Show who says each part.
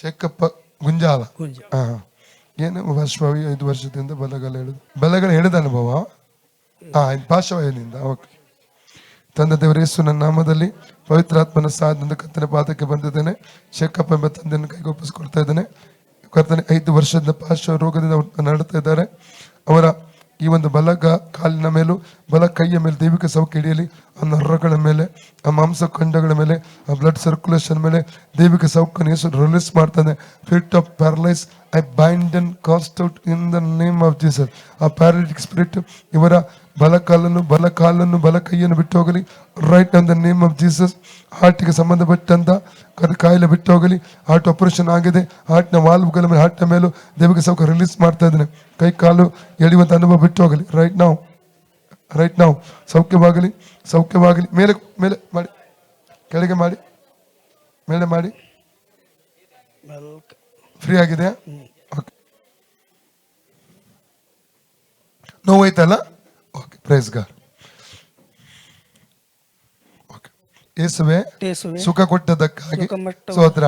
Speaker 1: ಶೇಖಪ್ಪ ಗುಂಜಾಲ.
Speaker 2: ಗುಂಜ
Speaker 1: ಹಾ, ಏನು ಪಾರ್ಶ್ವವಾಯು 5 ವರ್ಷದಿಂದ ಬಲಗಡೆ ಹಿಡಿದ ಅನುಭವ. ಪಾರ್ಶ್ವವಾಯುವಿನಿಂದ. ಓಕೆ. ತಂದೆ ದೇವರ ಯೇಸು ನನ್ನ ನಾಮದಲ್ಲಿ ಪವಿತ್ರಾತ್ಮನ ಸಹಾಯದಿಂದ ಕರ್ತನ ಪಾದಕ್ಕೆ ಬಂದಿದ್ದೇನೆ. ಶೇಖಪ್ಪ ಎಂಬ ತಂದೆಯನ್ನು ಕೈಗೊಪ್ಪಿಸಿಕೊಳ್ತಾ ಇದ್ದೇನೆ. ಕರ್ತನೆ 5 ವರ್ಷದಿಂದ ಪಾರ್ಶ್ವ ರೋಗದಿಂದ ನಡುತ್ತಾ ಇದ್ದಾರೆ. ಅವರ ಈ ಒಂದು ಕಾಲಿನ ಮೇಲೂ ಬಲ ಕೈಯ ಮೇಲೆ ದೈವಿಕ ಸೌಖ್ಯ ಹಿಡಿಯಲಿ. ಆ ನರಗಳ ಮೇಲೆ, ಆ ಮಾಂಸ ಖಂಡಗಳ ಮೇಲೆ, ಆ ಬ್ಲಡ್ ಸರ್ಕ್ಯುಲೇಷನ್ ಮೇಲೆ ದೈವಿಕ ಸೌಖ್ಯ ಯೇಸು ರಿಲೀಸ್ ಮಾಡ್ತಾನೆ. Fit of paralyse I bind and cast out in the name of Jesus. ಆ ಪ್ಯಾರಲಿಟಿಕ್ ಸ್ಪಿರಿಟ್ ಇವರ ಬಲ ಕಾಲನ್ನು ಬಲ ಕೈಯನ್ನು ಬಿಟ್ಟು ಹೋಗಲಿ. Right in the name of Jesus. ಹಾರ್ಟ್ಗೆ ಸಂಬಂಧಪಟ್ಟಂತ ಕಾಯಿಲೆ ಬಿಟ್ಟು ಹೋಗಲಿ. ಹಾರ್ಟ್ ಆಪರೇಷನ್ ಆಗಿದೆ. ಹಾರ್ಟ್ನ ವಾಲ್ವ್ಗಳ ಮೇಲೆ, ಹಾರ್ಟ್ನ ಮೇಲೂ ದೈವಿಕ ಸೌಖ್ಯ ರಿಲೀಸ್ ಮಾಡ್ತಾ ಇದ್ದೇನೆ. ಕೈ ಕಾಲು ಎಳೆಯುವಂತ ಅನುಭವ ಬಿಟ್ಟು ಹೋಗಲಿ. ರೈಟ್ ನಾವು ಸೌಖ್ಯವಾಗಲಿ. ಮೇಲೆ ಮಾಡಿ, ಕೆಳಗೆ ಮಾಡಿ, ಮೇಲೆ ಮಾಡಿ. ಫ್ರೀ ಆಗಿದೆಯಾ? ಓಕೆ. ನೋವಾಯ್ತಲ್ಲ? Okay, praise God. ಓಕೆ. ಯೇಸುವೆ ಸುಖ ಕೊಟ್ಟದಕ್ಕಾಗಿ ಸ್ತೋತ್ರ.